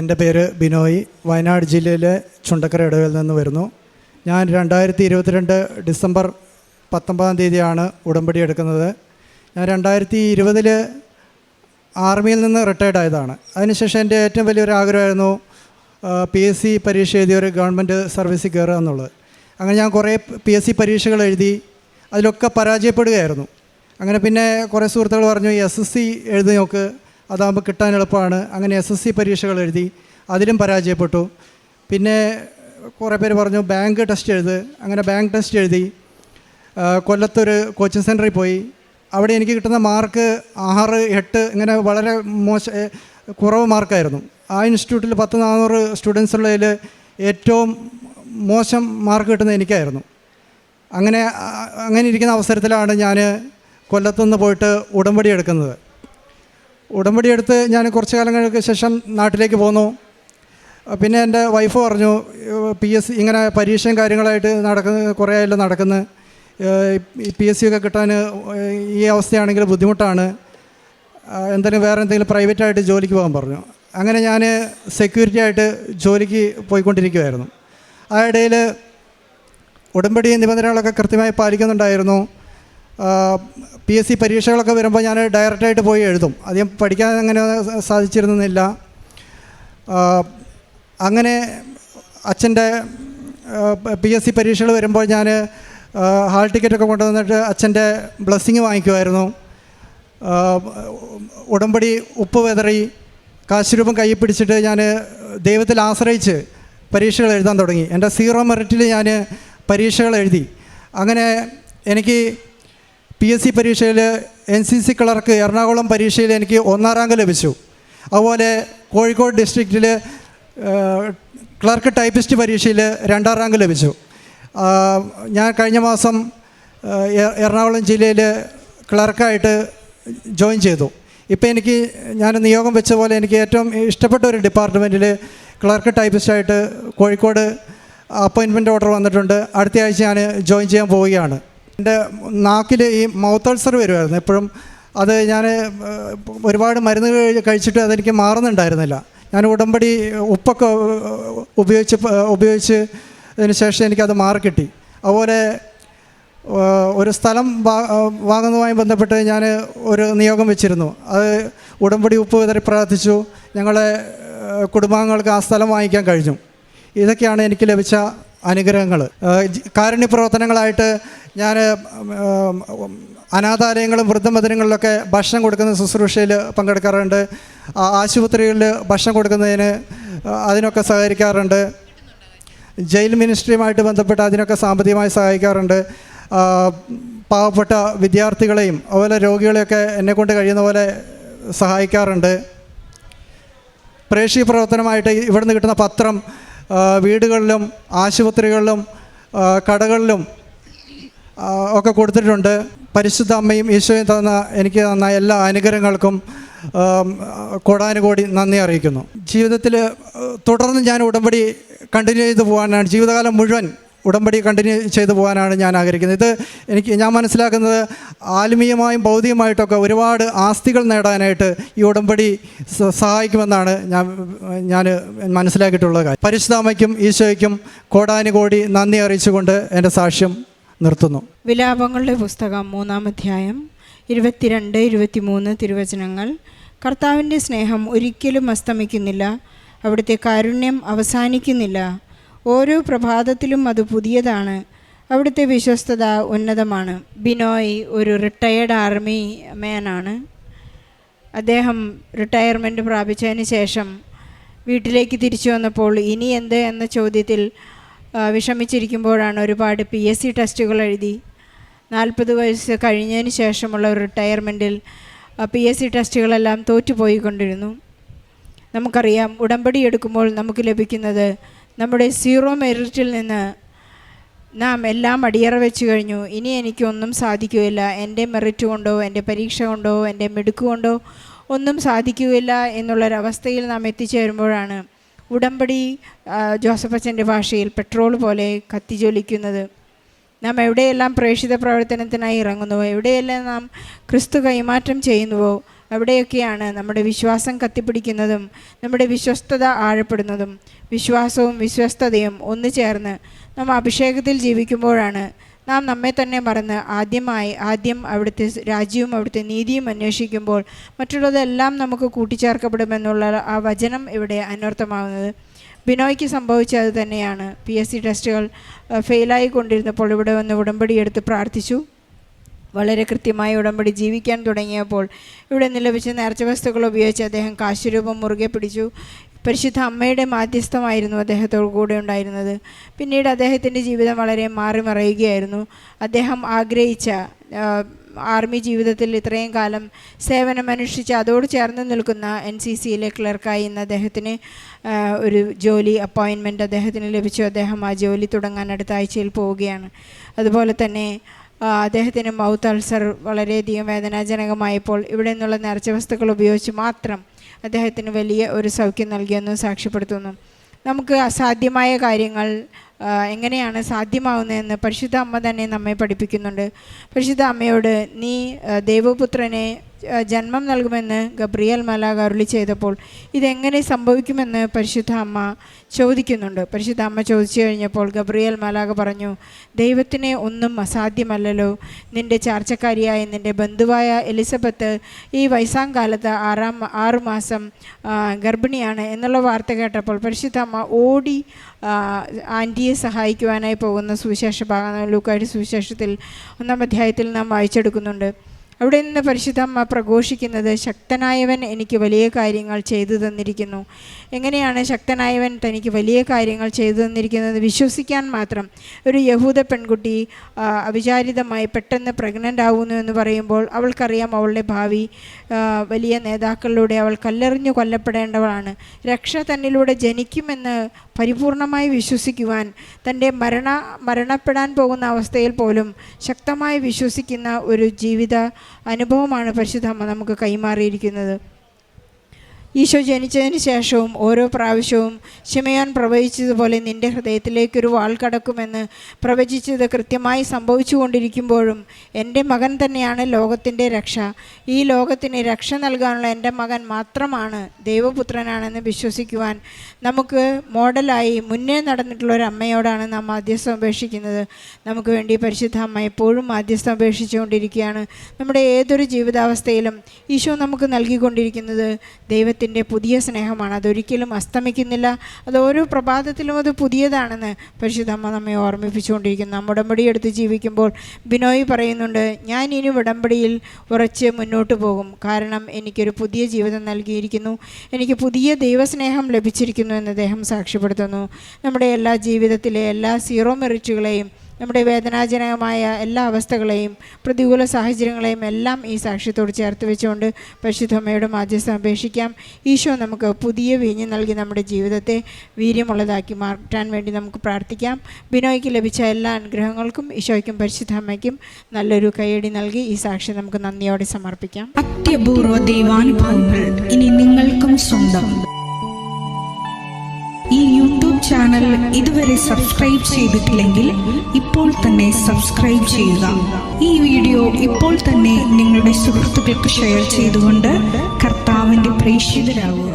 എൻ്റെ പേര് ബിനോയ്. വയനാട് ജില്ലയിലെ ചുണ്ടക്കര ഇടവയിൽ നിന്ന് വരുന്നു. ഞാൻ 2022 ഡിസംബർ 19 ഉടമ്പടി എടുക്കുന്നത്. ഞാൻ 2020 ആർമിയിൽ നിന്ന് റിട്ടയർഡ് ആയതാണ്. അതിനുശേഷം എൻ്റെ ഏറ്റവും വലിയൊരു ആഗ്രഹമായിരുന്നു PSC പരീക്ഷ എഴുതി ഒരു ഗവൺമെൻറ് സർവീസിൽ കയറുക എന്നുള്ളത്. അങ്ങനെ ഞാൻ കുറേ PSC പരീക്ഷകൾ എഴുതി, അതിലൊക്കെ പരാജയപ്പെടുകയായിരുന്നു. അങ്ങനെ പിന്നെ കുറേ സുഹൃത്തുക്കൾ പറഞ്ഞു SSC എഴുതി നോക്ക്, അതാകുമ്പോൾ കിട്ടാൻ എളുപ്പമാണ്. അങ്ങനെ SSC പരീക്ഷകൾ എഴുതി, അതിലും പരാജയപ്പെട്ടു. പിന്നെ കുറേ പേര് പറഞ്ഞു ബാങ്ക് ടെസ്റ്റ് എഴുത്. അങ്ങനെ ബാങ്ക് ടെസ്റ്റ് എഴുതി. കൊല്ലത്തൊരു കോച്ചിങ് സെൻറ്ററിൽ പോയി. അവിടെ എനിക്ക് കിട്ടുന്ന മാർക്ക് 6, 8 ഇങ്ങനെ വളരെ കുറവ് മാർക്കായിരുന്നു. ആ ഇൻസ്റ്റിറ്റ്യൂട്ടിൽ 400 സ്റ്റുഡൻസ് ഉള്ളതിൽ ഏറ്റവും മോശം മാർക്ക് കിട്ടുന്നത് എനിക്കായിരുന്നു. അങ്ങനെ ഇരിക്കുന്ന അവസരത്തിലാണ് ഞാൻ കൊല്ലത്തുനിന്ന് പോയിട്ട് ഉടമ്പടി എടുക്കുന്നത്. ഉടമ്പടി എടുത്ത് ഞാൻ കുറച്ച് കാലങ്ങൾക്ക് ശേഷം നാട്ടിലേക്ക് പോന്നു. പിന്നെ എൻ്റെ വൈഫ് പറഞ്ഞു PSC ഇങ്ങനെ പരീക്ഷയും കാര്യങ്ങളായിട്ട് കുറേ ആയല്ലോ നടക്കുന്നു, PSC ഒക്കെ കിട്ടാൻ ഈ അവസ്ഥയാണെങ്കിൽ ബുദ്ധിമുട്ടാണ്, വേറെ എന്തെങ്കിലും പ്രൈവറ്റായിട്ട് ജോലിക്ക് പോകാൻ പറഞ്ഞു. അങ്ങനെ ഞാൻ സെക്യൂരിറ്റി ആയിട്ട് ജോലിക്ക് പോയിക്കൊണ്ടിരിക്കുമായിരുന്നു. ആ ഇടയിൽ ഉടമ്പടി നിബന്ധനകളൊക്കെ കൃത്യമായി പാലിക്കുന്നുണ്ടായിരുന്നു. PSC പരീക്ഷകളൊക്കെ വരുമ്പോൾ ഞാൻ ഡയറക്റ്റായിട്ട് പോയി എഴുതും. അധികം പഠിക്കാൻ അങ്ങനെ സാധിച്ചിരുന്നില്ല. അങ്ങനെ അച്ഛൻ്റെ PSC പരീക്ഷകൾ വരുമ്പോൾ ഞാൻ ഹാൾ ടിക്കറ്റൊക്കെ കൊണ്ടുവന്നിട്ട് അച്ഛൻ്റെ ബ്ലെസ്സിങ് വാങ്ങിക്കുമായിരുന്നു. ഉടമ്പടി ഉപ്പ് വെതറി കാശുരൂപം കയ്യിൽ പിടിച്ചിട്ട് ഞാൻ ദൈവത്തിൽ ആശ്രയിച്ച് പരീക്ഷകൾ എഴുതാൻ തുടങ്ങി. എൻ്റെ 0 മെറിറ്റിൽ ഞാൻ പരീക്ഷകൾ എഴുതി. അങ്ങനെ എനിക്ക് PSC പരീക്ഷയിൽ NCC ക്ലർക്ക് എറണാകുളം പരീക്ഷയിൽ എനിക്ക് 1ാം റാങ്ക് ലഭിച്ചു. അതുപോലെ കോഴിക്കോട് ഡിസ്ട്രിക്റ്റിൽ ക്ലർക്ക് ടൈപ്പിസ്റ്റ് പരീക്ഷയിൽ 2ാം റാങ്ക് ലഭിച്ചു. ഞാൻ കഴിഞ്ഞ മാസം എറണാകുളം ജില്ലയിൽ ക്ലർക്കായിട്ട് ജോയിൻ ചെയ്തു. ഇപ്പോൾ ഞാൻ നിയോഗം വെച്ച പോലെ എനിക്ക് ഏറ്റവും ഇഷ്ടപ്പെട്ട ഒരു ഡിപ്പാർട്ട്മെൻറ്റിൽ ക്ലർക്ക് ടൈപ്പിസ്റ്റായിട്ട് കോഴിക്കോട് അപ്പോയിൻറ്റ്മെൻറ്റ് ഓർഡർ വന്നിട്ടുണ്ട്. അടുത്ത ആഴ്ച ഞാൻ ജോയിൻ ചെയ്യാൻ പോവുകയാണ്. എൻ്റെ നാക്കിൽ ഈ മൗത്ത് അൾസർ വരുമായിരുന്നു എപ്പോഴും. അത് ഞാൻ ഒരുപാട് മരുന്ന് കഴിച്ചിട്ട് അതെനിക്ക് മാറുന്നുണ്ടായിരുന്നില്ല. ഞാൻ ഉടമ്പടി ഉപ്പൊക്കെ ഉപയോഗിച്ചതിന് ശേഷം എനിക്കത് മാറിക്കിട്ടി. അതുപോലെ ഒരു സ്ഥലം വാങ്ങുന്നതുമായി ബന്ധപ്പെട്ട് ഞാൻ ഒരു നിയോഗം വെച്ചിരുന്നു. അത് ഉടമ്പടി ഉപ്പ് വിതറി പ്രാർത്ഥിച്ചു. ഞങ്ങളെ കുടുംബാംഗങ്ങൾക്ക് ആ സ്ഥലം വാങ്ങിക്കാൻ കഴിഞ്ഞു. ഇതൊക്കെയാണ് എനിക്ക് ലഭിച്ച അനുഗ്രഹങ്ങൾ. കാരുണ്യ പ്രവർത്തനങ്ങളായിട്ട് ഞാൻ അനാഥാലയങ്ങളും വൃദ്ധമന്ദിരങ്ങളിലൊക്കെ ഭക്ഷണം കൊടുക്കുന്ന ശുശ്രൂഷയിൽ പങ്കെടുക്കാറുണ്ട്. ആശുപത്രികളിൽ ഭക്ഷണം കൊടുക്കുന്നതിന് അതിനൊക്കെ സഹകരിക്കാറുണ്ട്. ജയിൽ മിനിസ്ട്രിയുമായിട്ട് ബന്ധപ്പെട്ട് അതിനൊക്കെ സാമ്പത്തികമായി സഹായിക്കാറുണ്ട്. പാവപ്പെട്ട വിദ്യാർത്ഥികളെയും അതുപോലെ രോഗികളെയൊക്കെ എന്നെക്കൊണ്ട് കഴിയുന്ന പോലെ സഹായിക്കാറുണ്ട്. പ്രേക്ഷിക പ്രവർത്തനമായിട്ട് ഇവിടുന്ന് കിട്ടുന്ന പത്രം വീടുകളിലും ആശുപത്രികളിലും കടകളിലും ഒക്കെ കൊടുത്തിട്ടുണ്ട്. പരിശുദ്ധ അമ്മയും ഈശോയും എനിക്ക് തന്ന എല്ലാ അനുഗ്രഹങ്ങൾക്കും കോടാനുകോടി നന്ദി അറിയിക്കുന്നു. ജീവിതത്തിൽ തുടർന്ന് ഞാൻ ഉടമ്പടി കണ്ടിന്യൂ ചെയ്തു പോകാനാണ്, ജീവിതകാലം മുഴുവൻ ഉടമ്പടി കണ്ടിന്യൂ ചെയ്തു പോകാനാണ് ഞാൻ ആഗ്രഹിക്കുന്നത്. ഞാൻ മനസ്സിലാക്കുന്നത് ആത്മീയമായും ഭൗതികമായിട്ടൊക്കെ ഒരുപാട് ആസ്തികൾ നേടാനായിട്ട് ഈ ഉടമ്പടി സഹായിക്കുമെന്നാണ് ഞാൻ മനസ്സിലാക്കിയിട്ടുള്ള കാര്യം. പരിശുദ്ധ അമ്മയ്ക്കും ഈശോയ്ക്കും കോടാനുകോടി നന്ദി അറിയിച്ചുകൊണ്ട് എൻ്റെ സാക്ഷ്യം നിർത്തുന്നു. വിലാപങ്ങളുടെ പുസ്തകം 3-ാം അധ്യായം 22-23 തിരുവചനങ്ങൾ. കർത്താവിൻ്റെ സ്നേഹം ഒരിക്കലും അസ്തമിക്കുന്നില്ല, അവിടുത്തെ കാരുണ്യം അവസാനിക്കുന്നില്ല. ഓരോ പ്രഭാതത്തിലും അത് പുതിയതാണ്, അവിടുത്തെ വിശ്വസ്തത ഉന്നതമാണ്. ബിനോയ് ഒരു റിട്ടയേർഡ് ആർമി മാനാണ്. അദ്ദേഹം റിട്ടയർമെൻറ്റ് പ്രാപിച്ചതിന് ശേഷം വീട്ടിലേക്ക് തിരിച്ചു വന്നപ്പോൾ ഇനി എന്ത് എന്ന ചോദ്യത്തിൽ വിഷമിച്ചിരിക്കുമ്പോഴാണ് ഒരുപാട് PSC ടെസ്റ്റുകൾ എഴുതി. 40 വയസ്സ് കഴിഞ്ഞതിന് ശേഷമുള്ള ഒരു റിട്ടയർമെൻറ്റിൽ PSC ടെസ്റ്റുകളെല്ലാം തോറ്റുപോയിക്കൊണ്ടിരുന്നു. നമുക്കറിയാം, ഉടമ്പടി എടുക്കുമ്പോൾ നമുക്ക് ലഭിക്കുന്നത് നമ്മുടെ 0 മെറിറ്റിൽ നിന്ന് നാം എല്ലാം അടിയറ വെച്ച് കഴിഞ്ഞു. ഇനി എനിക്കൊന്നും സാധിക്കുകയില്ല, എൻ്റെ മെറിറ്റ് കൊണ്ടോ എൻ്റെ പരീക്ഷ കൊണ്ടോ എൻ്റെ മിടുക്ക് കൊണ്ടോ ഒന്നും സാധിക്കുകയില്ല എന്നുള്ളൊരവസ്ഥയിൽ നാം എത്തിച്ചേരുമ്പോഴാണ് ഉടമ്പടി ജോസഫ് അച്ഛൻ്റെ ഭാഷയിൽ പെട്രോൾ പോലെ കത്തിജ്വലിക്കുന്നത്. നാം എവിടെയെല്ലാം പ്രേക്ഷിത പ്രവർത്തനത്തിനായി ഇറങ്ങുന്നുവോ, എവിടെയെല്ലാം നാം ക്രിസ്തു കൈമാറ്റം ചെയ്യുന്നുവോ അവിടെയൊക്കെയാണ് നമ്മുടെ വിശ്വാസം കത്തിപ്പിടിക്കുന്നതും നമ്മുടെ വിശ്വസ്തത ആഴപ്പെടുന്നതും. വിശ്വാസവും വിശ്വസ്തതയും ഒന്നു ചേർന്ന് നാം അഭിഷേകത്തിൽ ജീവിക്കുമ്പോഴാണ് നാം നമ്മെ തന്നെ മറന്ന് ആദ്യം അവിടുത്തെ രാജ്യവും അവിടുത്തെ നീതിയും അന്വേഷിക്കുമ്പോൾ മറ്റുള്ളതെല്ലാം നമുക്ക് കൂട്ടിച്ചേർക്കപ്പെടുമെന്നുള്ള ആ വചനം ഇവിടെ അന്വർത്ഥമാകുന്നത്. ബിനോയ്ക്ക് സംഭവിച്ചത് തന്നെയാണ്. PSC ടെസ്റ്റുകൾ ഫെയിലായി കൊണ്ടിരുന്നപ്പോൾ ഇവിടെ വന്ന് ഉടമ്പടിയെടുത്ത് പ്രാർത്ഥിച്ചു. വളരെ കൃത്യമായി ഉടമ്പടി ജീവിക്കാൻ തുടങ്ങിയപ്പോൾ ഇവിടെ നിന്ന് ലഭിച്ച നേർച്ച വസ്തുക്കൾ ഉപയോഗിച്ച് അദ്ദേഹം കാശുരൂപം മുറുകെ പിടിച്ചു. പരിശുദ്ധ അമ്മയുടെ മാധ്യസ്ഥമായിരുന്നു അദ്ദേഹത്തോടു കൂടെ ഉണ്ടായിരുന്നത്. പിന്നീട് അദ്ദേഹത്തിൻ്റെ ജീവിതം വളരെ മാറി മറയുകയായിരുന്നു. അദ്ദേഹം ആഗ്രഹിച്ച ആർമി ജീവിതത്തിൽ ഇത്രയും കാലം സേവനമനുഷ്ഠിച്ച് അതോട് ചേർന്ന് നിൽക്കുന്ന NCCയിലെ ക്ലർക്കായി ഇന്ന് അദ്ദേഹത്തിന് ഒരു ജോലി അപ്പോയിൻമെൻറ്റ് അദ്ദേഹത്തിന് ലഭിച്ചു. അദ്ദേഹം ആ ജോലി തുടങ്ങാൻ അടുത്ത ആഴ്ചയിൽ പോവുകയാണ്. അതുപോലെ തന്നെ അദ്ദേഹത്തിന് മൗത്ത് അൾസർ വളരെയധികം വേദനാജനകമായപ്പോൾ ഇവിടെ നിന്നുള്ള നേർച്ച വസ്തുക്കൾ ഉപയോഗിച്ച് മാത്രം അദ്ദേഹത്തിന് വലിയ ഒരു സൗഖ്യം നൽകിയെന്ന് സാക്ഷ്യപ്പെടുത്തുന്നു. നമുക്ക് അസാധ്യമായ കാര്യങ്ങൾ എങ്ങനെയാണ് സാധ്യമാവുന്നതെന്ന് പരിശുദ്ധ അമ്മ തന്നെ നമ്മെ പഠിപ്പിക്കുന്നുണ്ട്. പരിശുദ്ധ അമ്മയോട് നീ ദൈവപുത്രനെ ജന്മം നൽകുമെന്ന് ഗബ്രിയേൽ മാലാഖ അരുളി ചെയ്തപ്പോൾ ഇതെങ്ങനെ സംഭവിക്കുമെന്ന് പരിശുദ്ധ അമ്മ ചോദിക്കുന്നുണ്ട്. പരിശുദ്ധ അമ്മ ചോദിച്ചു കഴിഞ്ഞപ്പോൾ ഗബ്രിയേൽ മാലാഖ പറഞ്ഞു, ദൈവത്തിനെ ഒന്നും അസാധ്യമല്ലല്ലോ. നിൻ്റെ ചാർച്ചക്കാരിയായ നിൻ്റെ ബന്ധുവായ എലിസബത്ത് ഈ വയസ്സാം കാലത്ത് 6 മാസം ഗർഭിണിയാണ് എന്നുള്ള വാർത്ത കേട്ടപ്പോൾ പരിശുദ്ധ അമ്മ ഓടി ആൻറ്റിയെ സഹായിക്കുവാനായി പോകുന്ന സുവിശേഷ ഭാഗം ലൂക്കായുടെ സുവിശേഷത്തിൽ 1-ാം അധ്യായത്തിൽ നാം വായിച്ചെടുക്കുന്നുണ്ട്. അവിടെ നിന്ന് പരിശുദ്ധ അമ്മ പ്രഘോഷിക്കുന്നത്, ശക്തനായവൻ എനിക്ക് വലിയ കാര്യങ്ങൾ ചെയ്തു തന്നിരിക്കുന്നു. എങ്ങനെയാണ് ശക്തനായവൻ തനിക്ക് വലിയ കാര്യങ്ങൾ ചെയ്തു തന്നിരിക്കുന്നത്? വിശ്വസിക്കാൻ മാത്രം ഒരു യഹൂദ പെൺകുട്ടി അവിചാരിതമായി പെട്ടെന്ന് പ്രഗ്നൻ്റ് ആവുന്നു എന്ന് പറയുമ്പോൾ അവൾക്കറിയാം അവളുടെ ഭാവി വലിയ നേതാക്കളിലൂടെ അവൾ കല്ലെറിഞ്ഞു കൊല്ലപ്പെടേണ്ടവളാണ്. രക്ഷ തന്നിലൂടെ ജനിക്കുമെന്ന് പരിപൂർണമായി വിശ്വസിക്കുവാൻ, തൻ്റെ മരണപ്പെടാൻ പോകുന്ന അവസ്ഥയിൽ പോലും ശക്തമായി വിശ്വസിക്കുന്ന ഒരു ജീവിത അനുഭവമാണ് പരിശുദ്ധ അമ്മ നമുക്ക് കൈമാറിയിരിക്കുന്നത്. ഈശോ ജനിച്ചതിന് ശേഷവും ഓരോ പ്രാവശ്യവും ശിമയോൻ പ്രവചിച്ചതുപോലെ നിൻ്റെ ഹൃദയത്തിലേക്കൊരു വാൾ കടക്കുമെന്ന് പ്രവചിച്ചത് കൃത്യമായി സംഭവിച്ചു കൊണ്ടിരിക്കുമ്പോഴും എൻ്റെ മകൻ തന്നെയാണ് ലോകത്തിൻ്റെ രക്ഷ, ഈ ലോകത്തിന് രക്ഷ നൽകാനുള്ള എൻ്റെ മകൻ മാത്രമാണ് ദൈവപുത്രനാണെന്ന് വിശ്വസിക്കുവാൻ നമുക്ക് മോഡലായി മുന്നേ നടന്നിട്ടുള്ള ഒരു അമ്മയോടാണ് നാം മാധ്യസ്ഥം അപേക്ഷിക്കുന്നത്. നമുക്ക് വേണ്ടി പരിശുദ്ധ അമ്മ എപ്പോഴും മാധ്യസ്ഥം അപേക്ഷിച്ചുകൊണ്ടിരിക്കുകയാണ്. നമ്മുടെ ഏതൊരു ജീവിതാവസ്ഥയിലും ഈശോ നമുക്ക് നൽകിക്കൊണ്ടിരിക്കുന്നത് ദൈവത്തിൻ്റെ പുതിയ സ്നേഹമാണ്. അതൊരിക്കലും അസ്തമിക്കുന്നില്ല. അത് ഓരോ പ്രഭാതത്തിലും അത് പുതിയതാണെന്ന് പരിശുദ്ധ അമ്മ നമ്മെ ഓർമ്മിപ്പിച്ചുകൊണ്ടിരിക്കുന്നു. നാം ഉടമ്പടി എടുത്ത് ജീവിക്കുമ്പോൾ ബിനോയ് പറയുന്നുണ്ട്, ഞാൻ ഇനി ഉടമ്പടിയിൽ ഉറച്ച് മുന്നോട്ട് പോകും, കാരണം എനിക്കൊരു പുതിയ ജീവിതം നൽകിയിരിക്കുന്നു, എനിക്ക് പുതിയ ദൈവസ്നേഹം ലഭിച്ചിരിക്കുന്നു എന്ന് അദ്ദേഹം സാക്ഷ്യപ്പെടുത്തുന്നു. നമ്മുടെ എല്ലാ ജീവിതത്തിലെ എല്ലാ സീറോ മെറിറ്റുകളെയും, നമ്മുടെ വേദനാജനകമായ എല്ലാ അവസ്ഥകളെയും പ്രതികൂല സാഹചര്യങ്ങളെയും എല്ലാം ഈ സാക്ഷ്യത്തോട് ചേർത്ത് വെച്ചുകൊണ്ട് പരിശുദ്ധമ്മയുടെ മാധ്യസ്ഥം അപേക്ഷിക്കാം. ഈശോ നമുക്ക് പുതിയ വീഞ്ഞ് നൽകി നമ്മുടെ ജീവിതത്തെ വീര്യമുള്ളതാക്കി മാറ്റാൻ വേണ്ടി നമുക്ക് പ്രാർത്ഥിക്കാം. ബിനോയ്ക്ക് ലഭിച്ച എല്ലാ അനുഗ്രഹങ്ങൾക്കും ഈശോയ്ക്കും പരിശുദ്ധമ്മയ്ക്കും നല്ലൊരു കൈയടി നൽകി ഈ സാക്ഷ്യം നമുക്ക് നന്ദിയോടെ സമർപ്പിക്കാം. അത്യപൂർവ ദൈവാനുഭവങ്ങൾ ഇനി നിങ്ങൾക്കും സ്വന്തം. ഈ യൂട്യൂബ് ചാനൽ ഇതുവരെ സബ്സ്ക്രൈബ് ചെയ്തിട്ടില്ലെങ്കിൽ ഇപ്പോൾ തന്നെ സബ്സ്ക്രൈബ് ചെയ്യുക. ഈ വീഡിയോ ഇപ്പോൾ തന്നെ നിങ്ങളുടെ സുഹൃത്തുക്കൾക്ക് ഷെയർ ചെയ്തുകൊണ്ട് കർത്താവിൻ്റെ പ്രേക്ഷിതരാകുക.